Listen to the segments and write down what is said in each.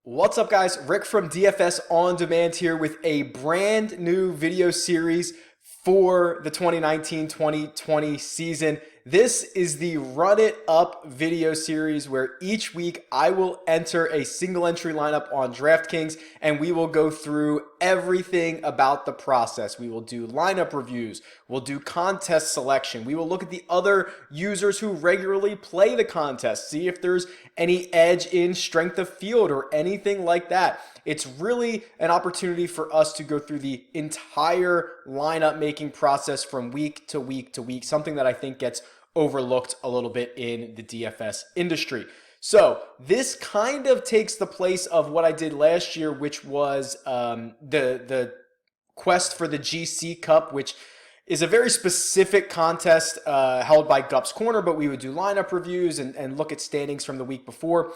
What's up, guys? Rick from DFS On Demand here with a brand new video series for the 2019-2020 season. This is the Run It Up video series where each week I will enter a single entry lineup on DraftKings and we will go through everything about the process. We will do lineup reviews, we'll do contest selection, we will look at the other users who regularly play the contest, see if there's any edge in strength of field or anything like that. It's really an opportunity for us to go through the entire lineup making process from week to week to week, something that I think gets overlooked a little bit in the DFS industry. So this kind of takes the place of what I did last year, which was the quest for the GC Cup, which is a very specific contest held by Gup's Corner, but we would do lineup reviews and look at standings from the week before.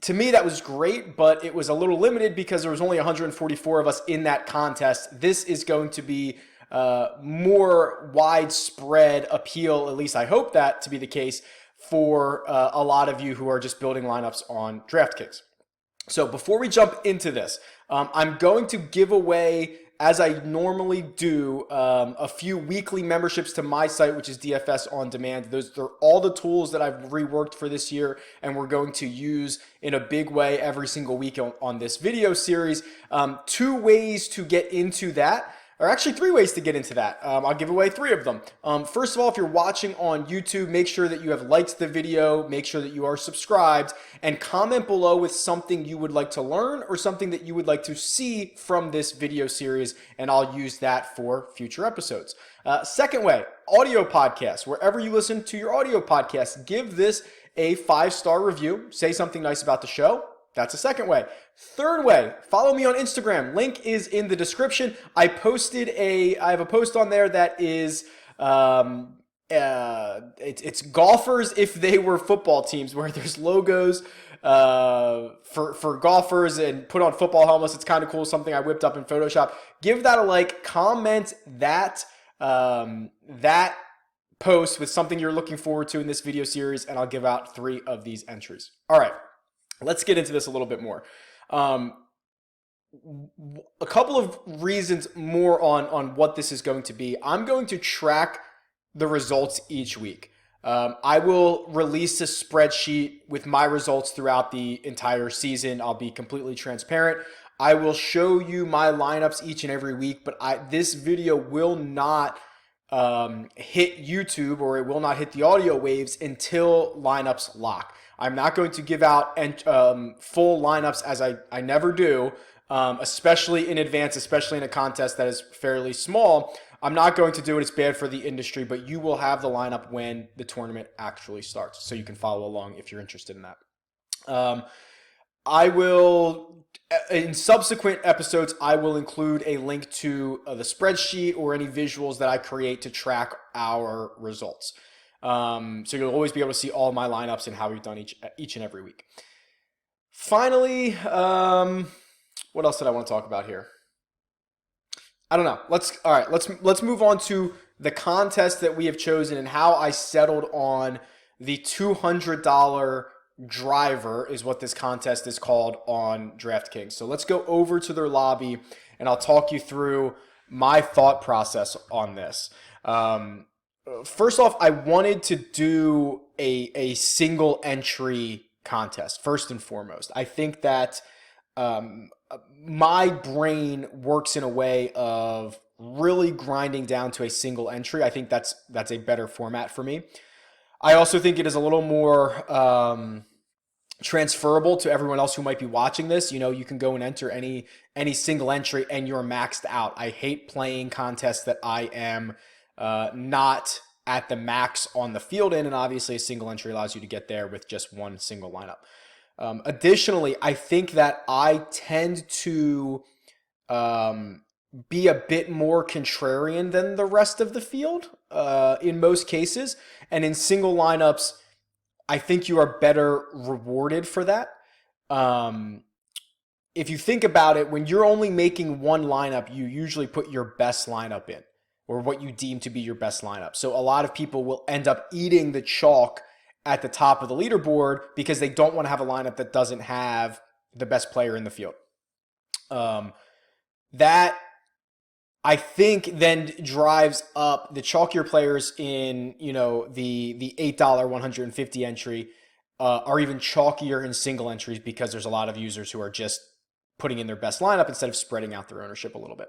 To me, that was great, but it was a little limited because there was only 144 of us in that contest. This is going to be more widespread appeal, at least I hope that to be the case, for a lot of you who are just building lineups on DraftKings. So before we jump into this, I'm going to give away, as I normally do, a few weekly memberships to my site, which is DFS On Demand. Those are all the tools that I've reworked for this year and we're going to use in a big way every single week on this video series. Two ways to get into that. Or actually 3 ways to get into that. I'll give away 3 of them. First of all, if you're watching on YouTube, make sure that you have liked the video, make sure that you are subscribed, and comment below with something you would like to learn or something that you would like to see from this video series, and I'll use that for future episodes. Second way, audio podcasts. Wherever you listen to your audio podcast, give this a 5-star review. Say something nice about the show. That's a second way. Third way, follow me on Instagram. Link is in the description. I have a post on there that is, it's golfers if they were football teams, where there's logos for golfers and put on football helmets. It's kind of cool, something I whipped up in Photoshop. Give that a like, comment that post with something you're looking forward to in this video series, and I'll give out 3 of these entries. All right. Let's get into this a little bit more. A couple of reasons more on what this is going to be. I'm going to track the results each week. I will release a spreadsheet with my results throughout the entire season. I'll be completely transparent. I will show you my lineups each and every week, but this video will not hit YouTube, or it will not hit the audio waves until lineups lock. I'm not going to give out full lineups, as I never do, especially in advance, especially in a contest that is fairly small. I'm not going to do it. It's bad for the industry, but you will have the lineup when the tournament actually starts, so you can follow along if you're interested in that. I will, in subsequent episodes, I will include a link to the spreadsheet or any visuals that I create to track our results. So you'll always be able to see all my lineups and how we've done each and every week. Finally, what else did I want to talk about here? I don't know. Let's move on to the contest that we have chosen and how I settled on the $200 driver is what this contest is called on DraftKings. So let's go over to their lobby and I'll talk you through my thought process on this. First off, I wanted to do a single entry contest, first and foremost. I think that my brain works in a way of really grinding down to a single entry. I think that's a better format for me. I also think it is a little more transferable to everyone else who might be watching this. You know, you can go and enter any single entry and you're maxed out. I hate playing contests that I am not at the max on the field in, and obviously a single entry allows you to get there with just one single lineup. Additionally, I think that I tend to be a bit more contrarian than the rest of the field in most cases, and in single lineups, I think you are better rewarded for that. If you think about it, when you're only making one lineup, you usually put your best lineup in, or what you deem to be your best lineup. So a lot of people will end up eating the chalk at the top of the leaderboard because they don't want to have a lineup that doesn't have the best player in the field. That I think then drives up the chalkier players in, the $8 150 entry are even chalkier in single entries because there's a lot of users who are just putting in their best lineup instead of spreading out their ownership a little bit.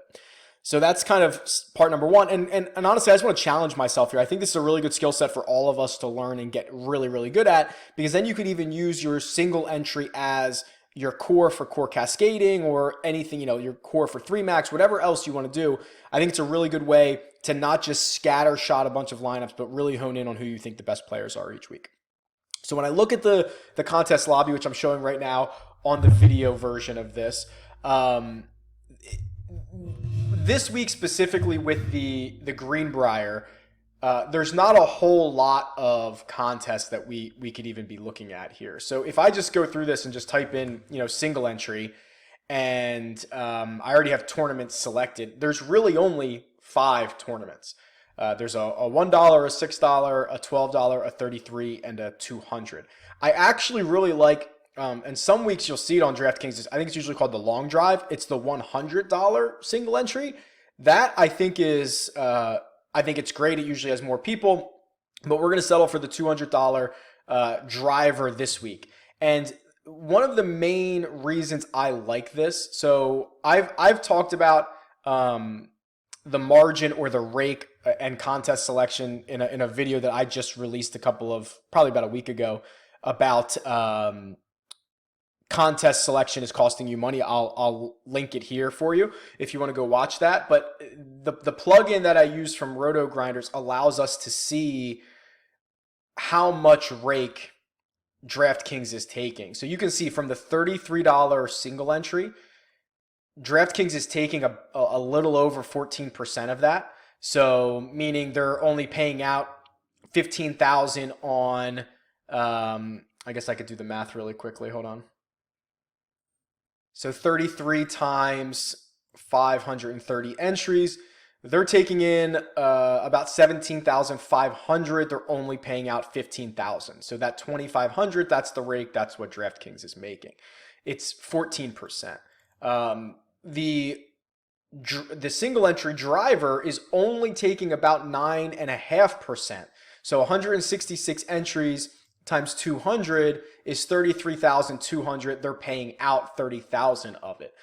So that's kind of part number one. And honestly, I just want to challenge myself here. I think this is a really good skill set for all of us to learn and get really, really good at, because then you could even use your single entry as your core for core cascading or anything, your core for 3-max, whatever else you want to do. I think it's a really good way to not just scatter shot a bunch of lineups, but really hone in on who you think the best players are each week. So when I look at the contest lobby, which I'm showing right now on the video version of this, this week specifically with the Greenbrier, there's not a whole lot of contests that we could even be looking at here. So if I just go through this and just type in, single entry, and I already have tournaments selected, there's really only 5 tournaments. There's a $1, a $6, a $12, a $33, and a $200. I actually really like, and some weeks you'll see it on DraftKings. I think it's usually called the long drive. It's the $100 single entry. That I think is, I think it's great. It usually has more people, but we're going to settle for the $200 driver this week. And one of the main reasons I like this, so I've talked about the margin or the rake and contest selection in a video that I just released probably about a week ago about contest selection is costing you money. I'll link it here for you if you want to go watch that. But the plugin that I use from Roto Grinders allows us to see how much rake DraftKings is taking. So you can see from the $33 single entry, DraftKings is taking a little over 14% of that. So meaning they're only paying out $15,000 on, I guess I could do the math really quickly. Hold on. So 33 times 530 entries, they're taking in about $17,500. They're only paying out $15,000. So that $2,500, that's the rake. That's what DraftKings is making. It's 14%. The single entry driver is only taking about 9.5%. So 166 entries times 200 is 33,200. They're paying out 30,000 of it.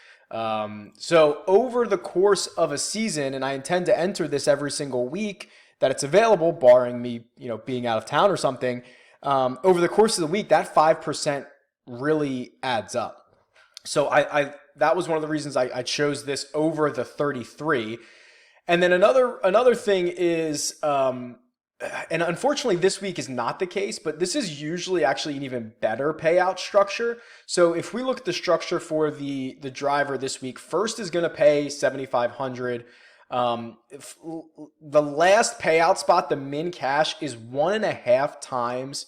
So over the course of a season, and I intend to enter this every single week that it's available, barring me, being out of town or something. Over the course of the week, that 5% really adds up. So that was one of the reasons I chose this over the 33. And then another thing is, and unfortunately this week is not the case, but this is usually actually an even better payout structure. So if we look at the structure for the driver this week, first is going to pay $7,500. The last payout spot, the min cash, is 1.5 times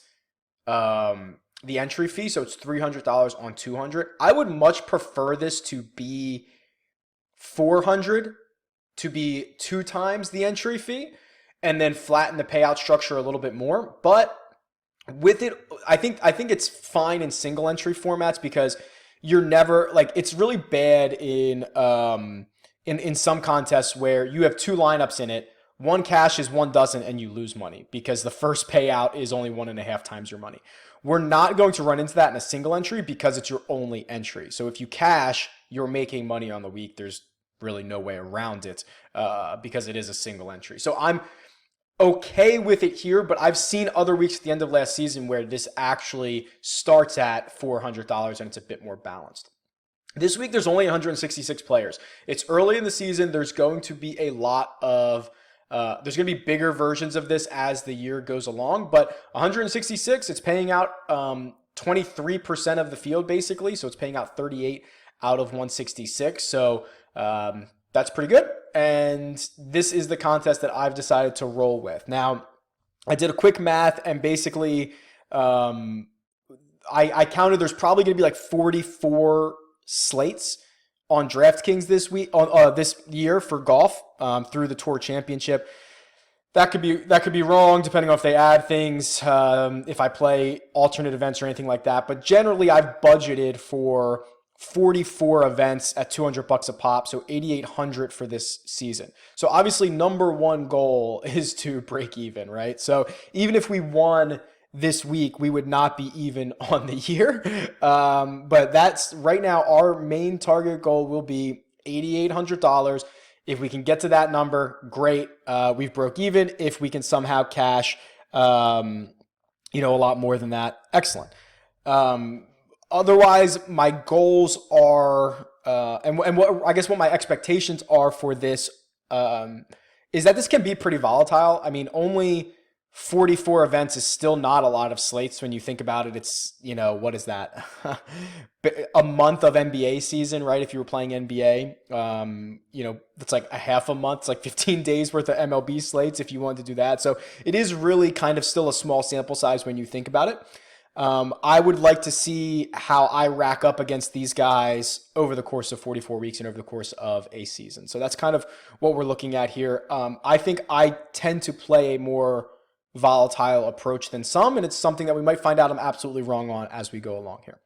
the entry fee, so it's $300 on 200. I would much prefer this to be 400, to be 2 times the entry fee, and then flatten the payout structure a little bit more. But with it, I think it's fine in single entry formats because you're never it's really bad in some contests where you have 2 lineups in it. One cashes, one doesn't, and you lose money because the first payout is only 1.5 times your money. We're not going to run into that in a single entry because it's your only entry. So if you cash, you're making money on the week. There's really no way around it because it is a single entry. So I'm okay with it here, but I've seen other weeks at the end of last season where this actually starts at $400 and it's a bit more balanced. This week, there's only 166 players. It's early in the season. There's going to be a lot of there's going to be bigger versions of this as the year goes along, but 166, it's paying out 23% of the field basically, so it's paying out 38 out of 166, so that's pretty good, and this is the contest that I've decided to roll with. Now, I did a quick math, and basically I counted there's probably going to be like 44 slates on DraftKings this week, on this year for golf through the Tour Championship. That could be wrong depending on if they add things, if I play alternate events or anything like that. But generally, I've budgeted for 44 events at $200 a pop, so 8,800 for this season. So obviously number one goal is to break even, right? So even if we won this week, we would not be even on the year. But that's right now our main target goal will be $8,800. If we can get to that number, great. We've broke even. If we can somehow cash, a lot more than that, excellent. Otherwise, my goals are, and what I guess what my expectations are for this is that this can be pretty volatile. I mean, only 44 events is still not a lot of slates when you think about it. It's, what is that? A month of NBA season, right? If you were playing NBA, it's like a half a month. It's like 15 days worth of MLB slates if you want to do that. So it is really kind of still a small sample size when you think about it. I would like to see how I rack up against these guys over the course of 44 weeks and over the course of a season. So that's kind of what we're looking at here. I think I tend to play a more volatile approach than some, and it's something that we might find out I'm absolutely wrong on as we go along here.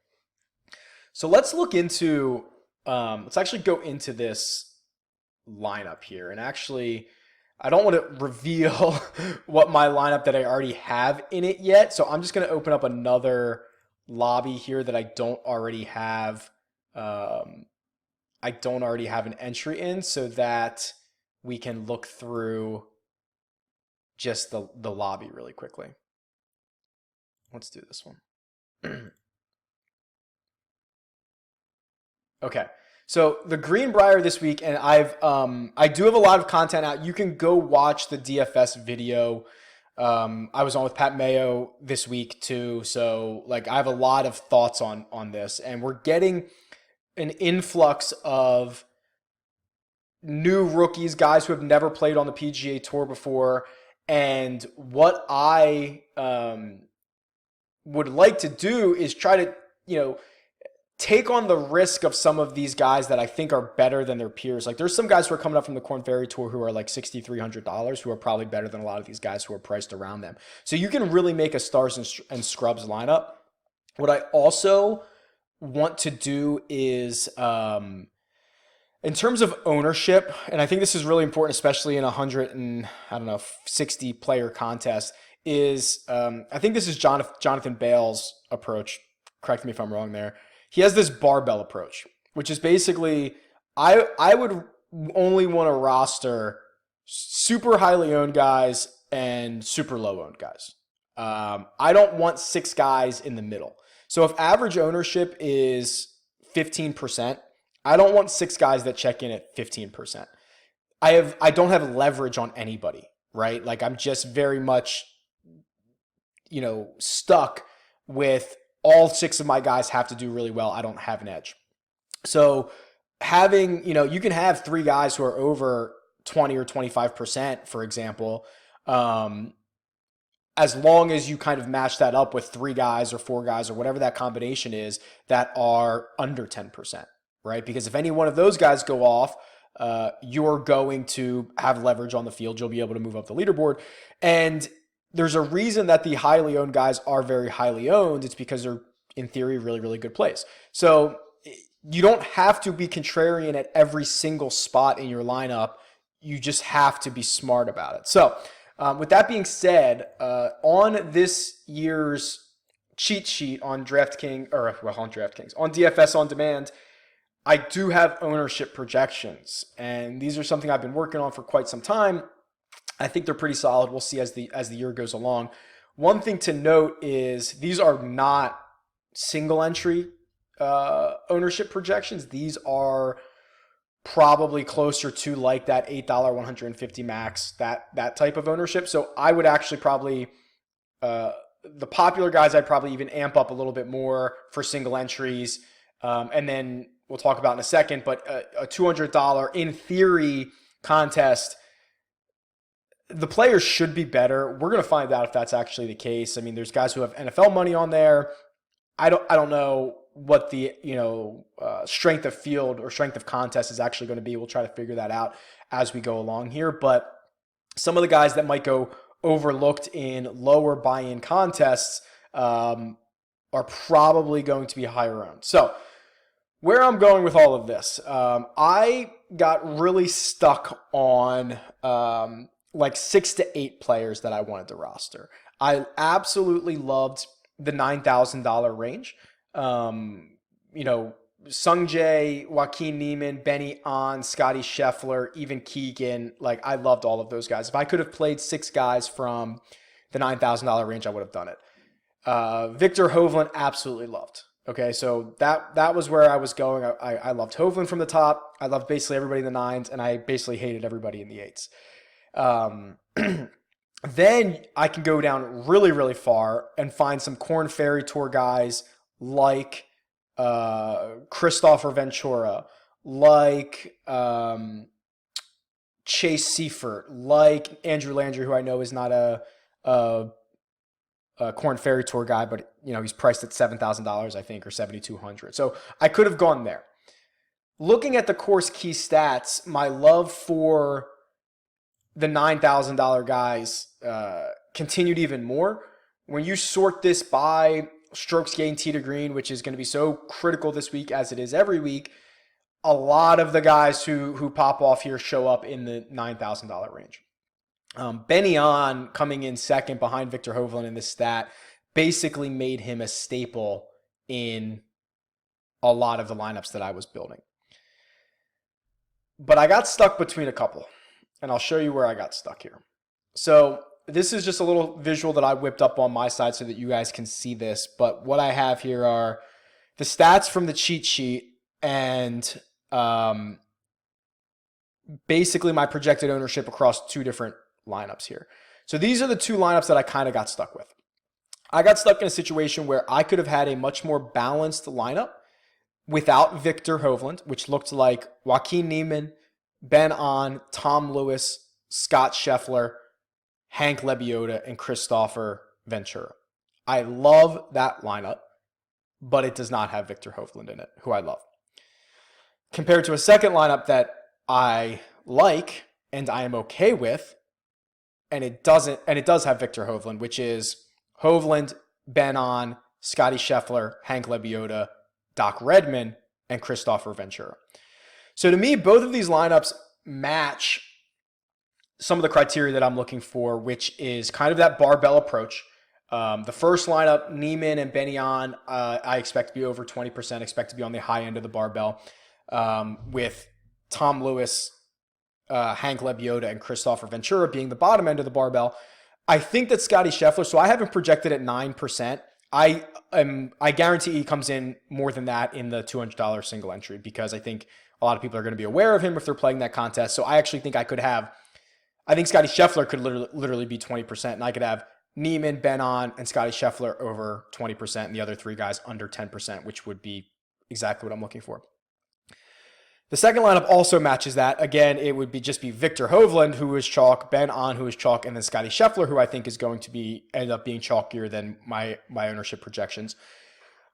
So let's look into, let's actually go into this lineup here. And actually, I don't want to reveal what my lineup that I already have in it yet. So I'm just going to open up another lobby here that I don't already have. I don't already have an entry in, so that we can look through just the lobby really quickly. Let's do this one. Okay. So the Greenbrier this week, and I do have a lot of content out. You can go watch the DFS video. I was on with Pat Mayo this week too. So I have a lot of thoughts on this, and we're getting an influx of new rookies, guys who have never played on the PGA Tour before. And what I would like to do is try to, take on the risk of some of these guys that I think are better than their peers. Like there's some guys who are coming up from the Korn Ferry Tour who are like $6,300 who are probably better than a lot of these guys who are priced around them. So you can really make a stars and scrubs lineup. What I also want to do is, in terms of ownership, and I think this is really important, especially in 60 player contest, is I think this is Jonathan Bale's approach. Correct me if I'm wrong there. He has this barbell approach, which is basically I would only want to roster super highly owned guys and super low owned guys. I don't want 6 guys in the middle. So if average ownership is 15%, I don't want 6 guys that check in at 15%. I don't have leverage on anybody, right? Like I'm just very much, stuck with all 6 of my guys have to do really well. I don't have an edge. So having, you can have 3 guys who are over 20 or 25%, for example, as long as you kind of match that up with 3 guys or 4 guys or whatever that combination is that are under 10%, right? Because if any one of those guys go off, you're going to have leverage on the field. You'll be able to move up the leaderboard. And there's a reason that the highly owned guys are very highly owned. It's because they're, in theory, really, really good plays. So you don't have to be contrarian at every single spot in your lineup. You just have to be smart about it. So with that being said, on this year's cheat sheet on DraftKings, on DFS On Demand, I do have ownership projections. And these are something I've been working on for quite some time. I think they're pretty solid. We'll see as the year goes along. One thing to note is these are not single entry ownership projections. These are probably closer to like that $8 150 max, that type of ownership. So I would actually probably the popular guys I'd probably even amp up a little bit more for single entries, and then we'll talk about in a second. But a $200 in theory contest, the players should be better. We're going to find out if that's actually the case. I mean, there's guys who have NFL money on there. I don't know what the strength of field or strength of contest is actually going to be. We'll try to figure that out as we go along here. But some of the guys that might go overlooked in lower buy-in contests are probably going to be higher owned. So where I'm going with all of this, I got really stuck on like 6 to 8 players that I wanted to roster. I absolutely loved the $9,000 range. You know, Sung Jae, Joaquin Neiman, Benny On, Scotty Scheffler, even Keegan. Like, I loved all of those guys. If I could have played 6 guys from the $9,000 range, I would have done it. Victor Hovland, absolutely loved. Okay, so that was where I was going. I loved Hovland from the top. I loved basically everybody in the 9s, and I basically hated everybody in the 8s. Then I can go down really, really far and find some Corn Ferry Tour guys like Christopher Ventura, like Chase Seifert, like Andrew Landry, who I know is not a Corn Ferry Tour guy, but he's priced at $7,000, I think, or $7,200. So I could have gone there. Looking at the course key stats, my love for the $9,000 guys continued even more. When you sort this by strokes gained tee to green, which is going to be so critical this week as it is every week, a lot of the guys who pop off here show up in the $9,000 range. Benny On coming in second behind Victor Hovland in this stat basically made him a staple in a lot of the lineups that I was building. But I got stuck between a couple, and I'll show you where I got stuck here. So this is just a little visual that I whipped up on my side so that you guys can see this. But what I have here are the stats from the cheat sheet and basically my projected ownership across 2 different lineups here. So these are the 2 lineups that I kind of got stuck with. I got stuck in a situation where I could have had a much more balanced lineup without Victor Hovland, which looked like Joaquin Neiman, Ben On, Tom Lewis, Scott Scheffler, Hank Lebioda, and Christopher Ventura. I love that lineup, but it does not have Victor Hovland in it, who I love. Compared to a second lineup that I like and I am okay with, and it does have Victor Hovland, which is Hovland, Ben On, Scotty Scheffler, Hank Lebioda, Doc Redman, and Christopher Ventura. So to me, both of these lineups match some of the criteria that I'm looking for, which is kind of that barbell approach. The first lineup, Neiman and Benny On, I expect to be over 20%, expect to be on the high end of the barbell, with Tom Lewis, Hank Lebioda, and Christopher Ventura being the bottom end of the barbell. I think that Scotty Scheffler, so I have him projected at 9%. I guarantee he comes in more than that in the $200 single entry, because I think a lot of people are going to be aware of him if they're playing that contest. So I actually think I think Scotty Scheffler could literally be 20%, and I could have Neiman, Ben On, and Scotty Scheffler over 20%, and the other 3 guys under 10%, which would be exactly what I'm looking for. The second lineup also matches that. Again, it would just be Victor Hovland, who is chalk, Ben On, who is chalk, and then Scotty Scheffler, who I think is going to end up being chalkier than my ownership projections.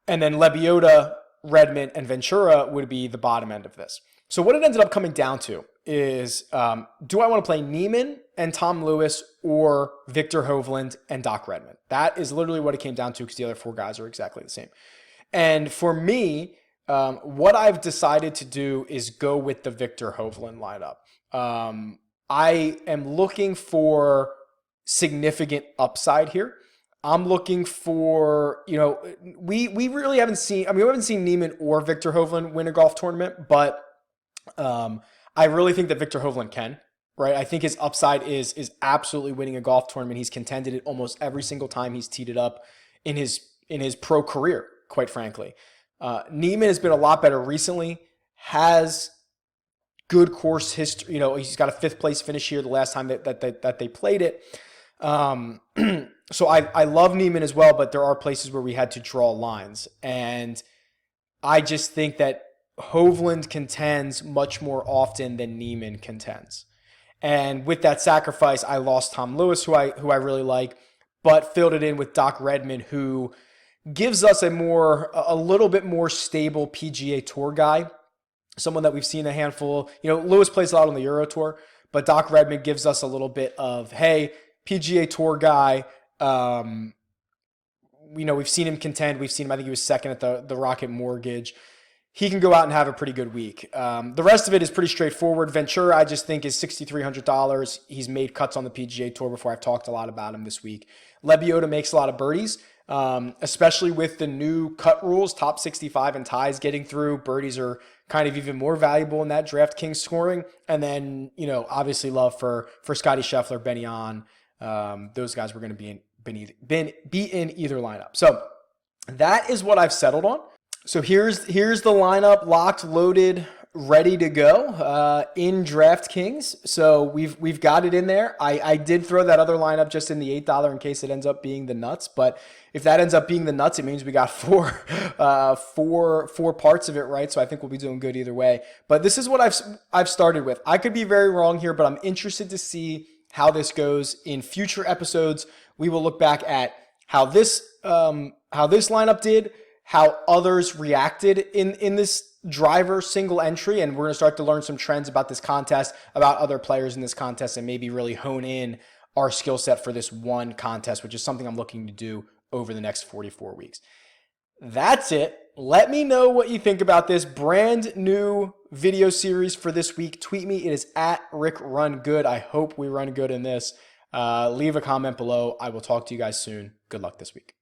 And then Lebioda, Redmond, and Ventura would be the bottom end of this. So what it ended up coming down to is, do I want to play Neiman and Tom Lewis or Victor Hovland and Doc Redman? That is literally what it came down to, because the other 4 guys are exactly the same. And for me, what I've decided to do is go with the Victor Hovland lineup. I am looking for significant upside here. I'm looking for, we really haven't seen, we haven't seen Neiman or Victor Hovland win a golf tournament, but I really think that Victor Hovland can, right? I think his upside is absolutely winning a golf tournament. He's contended it almost every single time he's teed it up in his pro career, quite frankly. Neiman has been a lot better recently, has good course history. He's got a 5th place finish here the last time that they played it. So I love Neiman as well, but there are places where we had to draw lines. And I just think that Hovland contends much more often than Neiman contends. And with that sacrifice, I lost Tom Lewis, who I really like, but filled it in with Doc Redman, who gives us a little bit more stable PGA Tour guy, someone that we've seen a handful. Lewis plays a lot on the Euro Tour, but Doc Redman gives us a little bit of, hey, PGA Tour guy. We've seen him contend. We've seen him, I think he was second at the Rocket Mortgage. he can go out and have a pretty good week. The rest of it is pretty straightforward. Ventura, I just think, is $6,300. He's made cuts on the PGA Tour before. I've talked a lot about him this week. Lebioda makes a lot of birdies, especially with the new cut rules, top 65 and ties getting through. Birdies are kind of even more valuable in that DraftKings scoring. And then, obviously love for Scotty Scheffler, Benny On. Those guys were going to be in either lineup. So that is what I've settled on. So here's the lineup, locked, loaded, ready to go in DraftKings. So we've got it in there. I did throw that other lineup just in the $8 in case it ends up being the nuts. But if that ends up being the nuts, it means we got four parts of it, right? So I think we'll be doing good either way. But this is what I've started with. I could be very wrong here, but I'm interested to see how this goes in future episodes. We will look back at how this lineup did, how others reacted in this driver single entry, and we're going to start to learn some trends about this contest, about other players in this contest, and maybe really hone in our skill set for this one contest, which is something I'm looking to do over the next 44 weeks. That's it. Let me know what you think about this brand new video series for this week. Tweet me. It is at RickRunGood. I hope we run good in this. Leave a comment below. I will talk to you guys soon. Good luck this week.